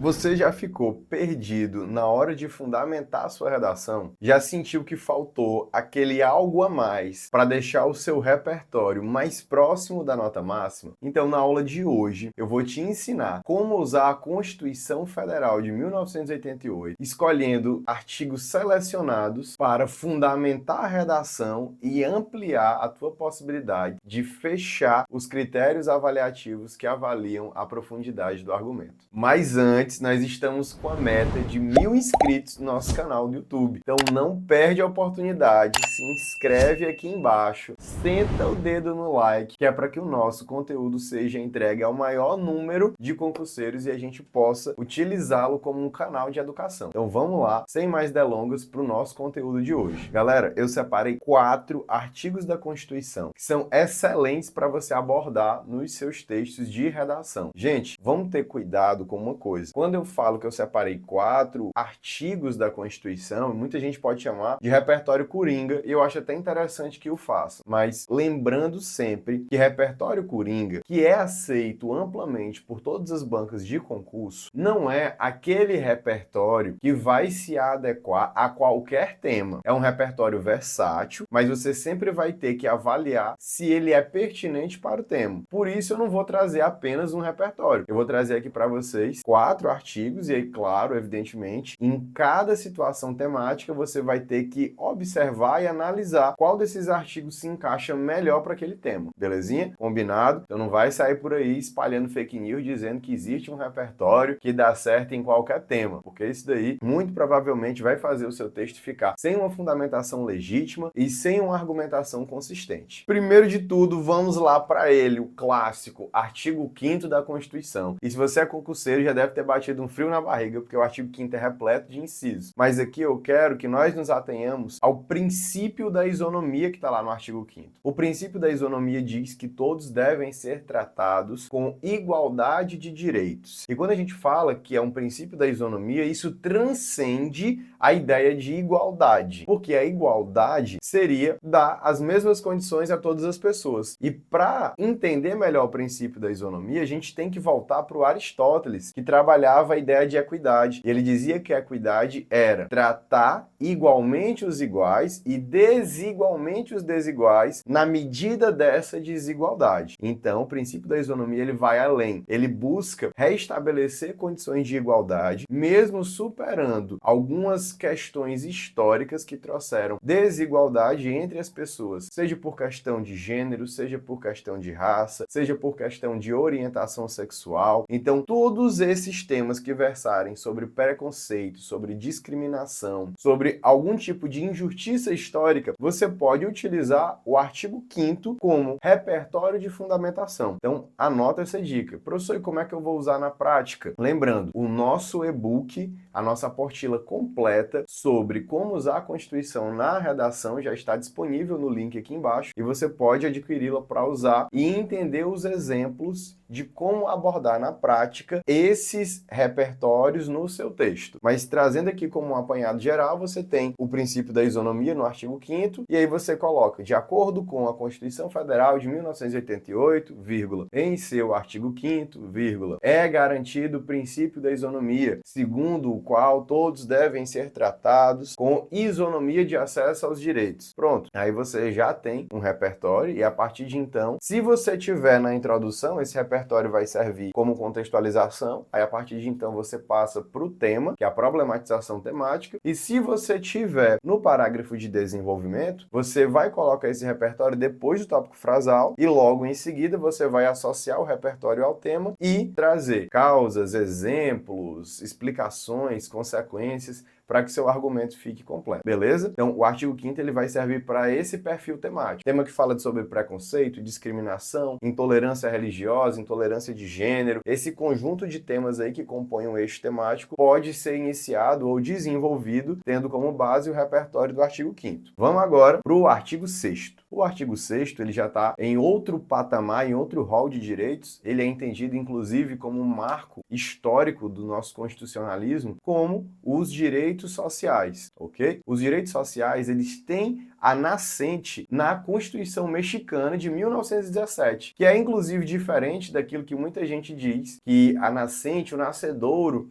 Você já ficou perdido na hora de fundamentar a sua redação? Já sentiu que faltou aquele algo a mais para deixar o seu repertório mais próximo da nota máxima? Então, na aula de hoje, eu vou te ensinar como usar a Constituição Federal de 1988, escolhendo artigos selecionados para fundamentar a redação e ampliar a tua possibilidade de fechar os critérios avaliativos que avaliam a profundidade do argumento. Mas antes, nós estamos com a meta de 1000 inscritos no nosso canal do YouTube. Então não perde a oportunidade, se inscreve aqui embaixo, senta o dedo no like, que é para que o nosso conteúdo seja entregue ao maior número de concurseiros e a gente possa utilizá-lo como um canal de educação. Então vamos lá, sem mais delongas, para o nosso conteúdo de hoje. Galera, eu separei 4 artigos da Constituição que são excelentes para você abordar nos seus textos de redação. Gente, vamos ter cuidado com uma coisa. Quando eu falo que eu separei 4 artigos da Constituição, muita gente pode chamar de repertório coringa, e eu acho até interessante que o faça. Mas lembrando sempre que repertório coringa, que é aceito amplamente por todas as bancas de concurso, não é aquele repertório que vai se adequar a qualquer tema. É um repertório versátil, mas você sempre vai ter que avaliar se ele é pertinente para o tema. Por isso eu não vou trazer apenas um repertório. Eu vou trazer aqui para vocês 4 artigos e aí, claro, evidentemente, em cada situação temática você vai ter que observar e analisar qual desses artigos se encaixa melhor para aquele tema. Belezinha? Combinado? Então não vai sair por aí espalhando fake news dizendo que existe um repertório que dá certo em qualquer tema, porque isso daí muito provavelmente vai fazer o seu texto ficar sem uma fundamentação legítima e sem uma argumentação consistente. Primeiro de tudo, vamos lá para ele, o clássico artigo 5º da Constituição. E se você é concurseiro, já deve ter batido um frio na barriga, porque o artigo 5º é repleto de incisos. Mas aqui eu quero que nós nos atenhamos ao princípio da isonomia que está lá no artigo 5º. O princípio da isonomia diz que todos devem ser tratados com igualdade de direitos. E quando a gente fala que é um princípio da isonomia, isso transcende a ideia de igualdade, porque a igualdade seria dar as mesmas condições a todas as pessoas. E para entender melhor o princípio da isonomia, a gente tem que voltar para o Aristóteles, que trabalhava a ideia de equidade. Ele dizia que a equidade era tratar igualmente os iguais e desigualmente os desiguais na medida dessa desigualdade. Então, o princípio da isonomia ele vai além. Ele busca restabelecer condições de igualdade, mesmo superando algumas questões históricas que trouxeram desigualdade entre as pessoas, seja por questão de gênero, seja por questão de raça, seja por questão de orientação sexual. Então, todos esses temas que versarem sobre preconceito, sobre discriminação, sobre algum tipo de injustiça histórica, você pode utilizar o artigo 5º como repertório de fundamentação. Então, anota essa dica. Professor, e como é que eu vou usar na prática? Lembrando, o nosso e-book, a nossa apostila completa sobre como usar a Constituição na redação já está disponível no link aqui embaixo e você pode adquiri-la para usar e entender os exemplos de como abordar na prática esses repertórios no seu texto. Mas trazendo aqui como um apanhado geral, você tem o princípio da isonomia no artigo 5º e aí você coloca, de acordo com a Constituição Federal de 1988, vírgula, em seu artigo 5º, vírgula, é garantido o princípio da isonomia, segundo o qual todos devem ser tratados com isonomia de acesso aos direitos. Pronto. Aí você já tem um repertório e a partir de então, se você tiver na introdução, esse repertório vai servir como contextualização, aí a partir de então você passa para o tema, que é a problematização temática, e se você tiver no parágrafo de desenvolvimento, você vai colocar esse repertório depois do tópico frasal e logo em seguida você vai associar o repertório ao tema e trazer causas, exemplos, explicações, consequências, para que seu argumento fique completo, beleza? Então, o artigo 5º ele vai servir para esse perfil temático. Tema que fala sobre preconceito, discriminação, intolerância religiosa, intolerância de gênero. Esse conjunto de temas aí que compõem um eixo temático pode ser iniciado ou desenvolvido tendo como base o repertório do artigo 5º. Vamos agora para o artigo 6º. O artigo 6º ele já está em outro patamar, em outro rol de direitos. Ele é entendido, inclusive, como um marco histórico do nosso constitucionalismo, como os direitos sociais, ok? Os direitos sociais, eles têm a nascente na Constituição Mexicana de 1917, que é inclusive diferente daquilo que muita gente diz, que a nascente, o nascedouro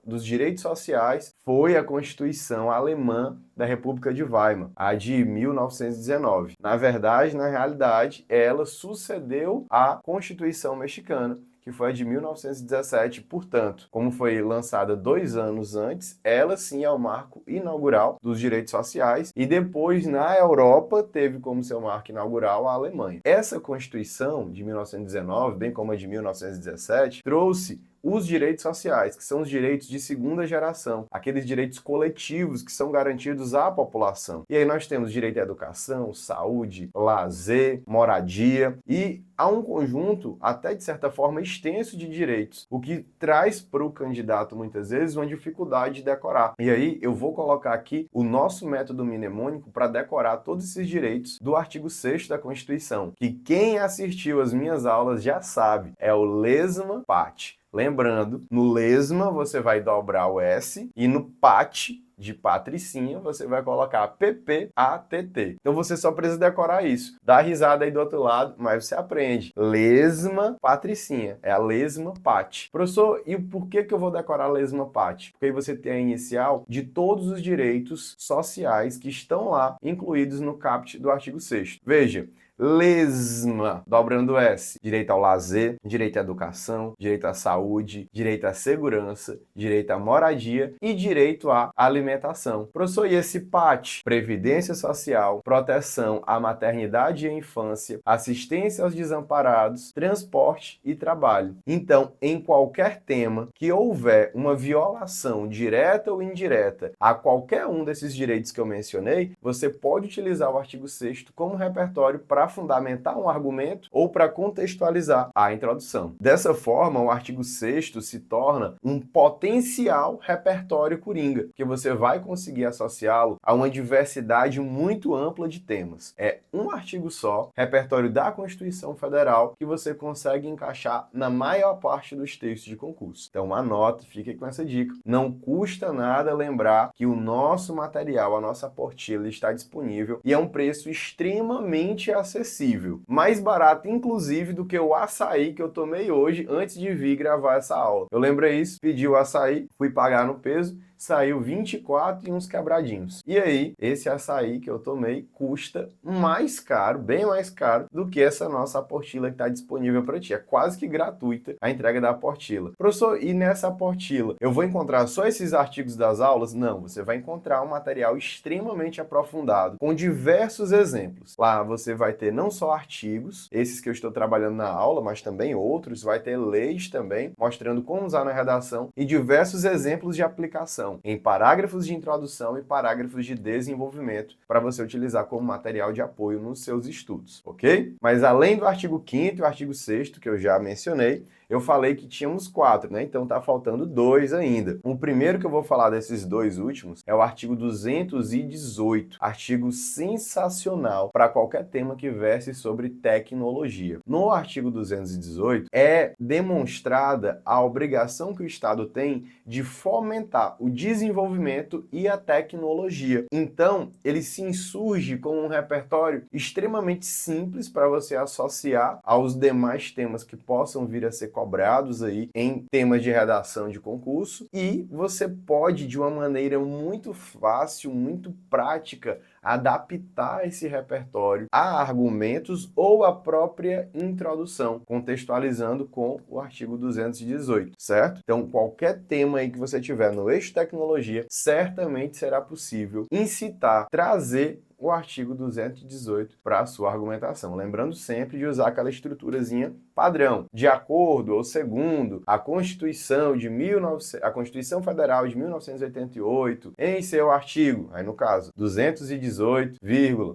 dos direitos sociais foi a Constituição alemã da República de Weimar, a de 1919. Na verdade, na realidade, ela sucedeu à Constituição Mexicana, que foi a de 1917, portanto, como foi lançada 2 anos antes, ela sim é o marco inaugural dos direitos sociais, e depois na Europa teve como seu marco inaugural a Alemanha. Essa Constituição de 1919, bem como a de 1917, trouxe os direitos sociais, que são os direitos de segunda geração, aqueles direitos coletivos que são garantidos à população. E aí nós temos direito à educação, saúde, lazer, moradia, e há um conjunto, até de certa forma, extenso de direitos, o que traz para o candidato, muitas vezes, uma dificuldade de decorar. E aí eu vou colocar aqui o nosso método mnemônico para decorar todos esses direitos do artigo 6º da Constituição, que quem assistiu às minhas aulas já sabe, é o lesma patti. Lembrando, no lesma você vai dobrar o S e no patti, de patricinha, você vai colocar PPATT. Então você só precisa decorar isso. Dá risada aí do outro lado, mas você aprende. Lesma patricinha. É a lesma patti. Professor, e por que eu vou decorar a lesma patti? Porque aí você tem a inicial de todos os direitos sociais que estão lá, incluídos no caput do artigo 6º. Veja, lesma, dobrando S, direito ao lazer, direito à educação, direito à saúde, direito à segurança, direito à moradia e direito à alimentação. Professor, e esse PAT? Previdência Social, proteção à maternidade e à infância, assistência aos desamparados, transporte e trabalho. Então, em qualquer tema que houver uma violação direta ou indireta a qualquer um desses direitos que eu mencionei, você pode utilizar o artigo 6º como repertório para fundamentar um argumento ou para contextualizar a introdução. Dessa forma, o artigo 6º se torna um potencial repertório coringa, que você vai conseguir associá-lo a uma diversidade muito ampla de temas. É um artigo só, repertório da Constituição Federal, que você consegue encaixar na maior parte dos textos de concurso. Então anota, fique com essa dica. Não custa nada lembrar que o nosso material, a nossa apostila está disponível e é um preço extremamente acessível. Mais barato, inclusive, do que o açaí que eu tomei hoje antes de vir gravar essa aula. Eu lembrei isso, pedi o açaí, fui pagar no peso, saiu 24 e uns quebradinhos. E aí, esse açaí que eu tomei custa mais caro, bem mais caro, do que essa nossa apostila que está disponível para ti. É quase que gratuita a entrega da apostila. Professor, e nessa apostila, eu vou encontrar só esses artigos das aulas? Não, você vai encontrar um material extremamente aprofundado, com diversos exemplos. Lá você vai ter não só artigos, esses que eu estou trabalhando na aula, mas também outros, vai ter leis também, mostrando como usar na redação e diversos exemplos de aplicação em parágrafos de introdução e parágrafos de desenvolvimento para você utilizar como material de apoio nos seus estudos, ok? Mas além do artigo 5º e o artigo 6º, que eu já mencionei, eu falei que tínhamos 4, né? Então tá faltando 2 ainda. O primeiro que eu vou falar desses 2 últimos é o artigo 218, artigo sensacional para qualquer tema que verse sobre tecnologia. No artigo 218 é demonstrada a obrigação que o Estado tem de fomentar o desenvolvimento e a tecnologia. Então, ele se insurge como um repertório extremamente simples para você associar aos demais temas que possam vir a ser cobrados aí em temas de redação de concurso, e você pode, de uma maneira muito fácil, muito prática, adaptar esse repertório a argumentos ou a própria introdução, contextualizando com o artigo 218, certo? Então, qualquer tema aí que você tiver no eixo tecnologia, certamente será possível incitar, trazer o artigo 218 para a sua argumentação. Lembrando sempre de usar aquela estruturazinha padrão, de acordo ou segundo a Constituição a Constituição Federal de 1988, em seu artigo, aí no caso, 218,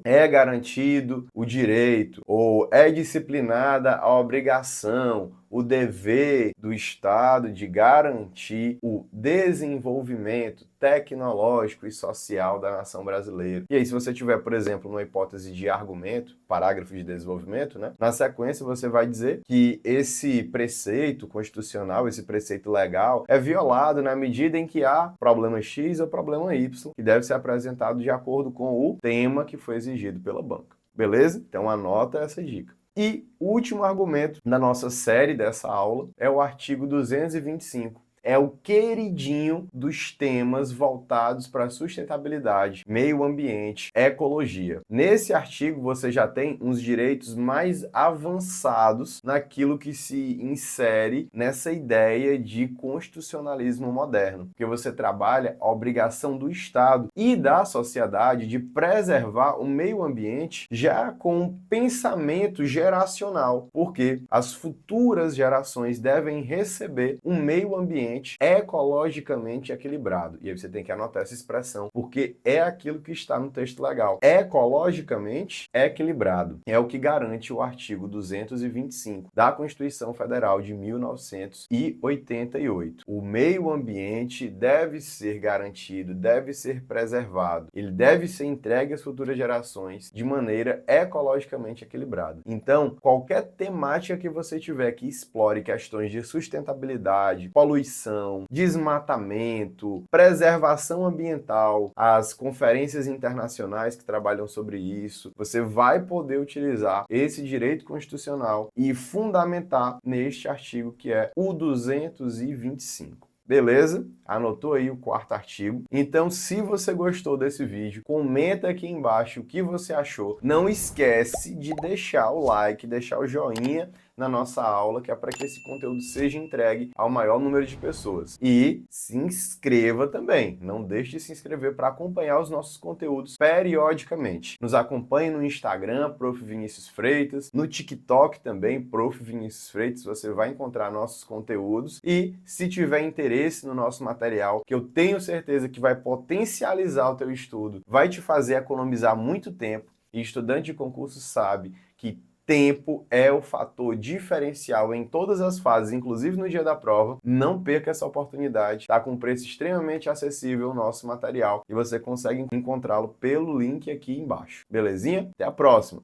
é garantido o direito ou é disciplinada a obrigação, o dever do Estado de garantir o desenvolvimento tecnológico e social da nação brasileira. E aí, se você tiver, por exemplo, uma hipótese de argumento, parágrafo de desenvolvimento, né? Na sequência, você vai dizer que que esse preceito constitucional, esse preceito legal, é violado na medida em que há problema X ou problema Y, que deve ser apresentado de acordo com o tema que foi exigido pela banca. Beleza? Então anota essa dica. E o último argumento da nossa série dessa aula é o artigo 225. É o queridinho dos temas voltados para sustentabilidade, meio ambiente, ecologia. Nesse artigo você já tem uns direitos mais avançados naquilo que se insere nessa ideia de constitucionalismo moderno, porque você trabalha a obrigação do Estado e da sociedade de preservar o meio ambiente já com um pensamento geracional, porque as futuras gerações devem receber um meio ambiente ecologicamente equilibrado. E aí você tem que anotar essa expressão, porque é aquilo que está no texto legal. Ecologicamente equilibrado. É o que garante o artigo 225 da Constituição Federal de 1988. O meio ambiente deve ser garantido, deve ser preservado. Ele deve ser entregue às futuras gerações de maneira ecologicamente equilibrada. Então, qualquer temática que você tiver que explore questões de sustentabilidade, poluição, desmatamento, preservação ambiental, as conferências internacionais que trabalham sobre isso, você vai poder utilizar esse direito constitucional e fundamentar neste artigo que é o 225. Beleza? Anotou aí o quarto artigo? Então, se você gostou desse vídeo, comenta aqui embaixo o que você achou. Não esquece de deixar o like, deixar o joinha na nossa aula, que é para que esse conteúdo seja entregue ao maior número de pessoas. E se inscreva também. Não deixe de se inscrever para acompanhar os nossos conteúdos periodicamente. Nos acompanhe no Instagram, Prof. Vinícius Freitas, no TikTok também, Prof. Vinícius Freitas, você vai encontrar nossos conteúdos. E se tiver interesse no nosso material, que eu tenho certeza que vai potencializar o teu estudo, vai te fazer economizar muito tempo, e estudante de concurso sabe que tempo é o fator diferencial em todas as fases, inclusive no dia da prova. Não perca essa oportunidade. Está com um preço extremamente acessível o nosso material e você consegue encontrá-lo pelo link aqui embaixo. Belezinha? Até a próxima!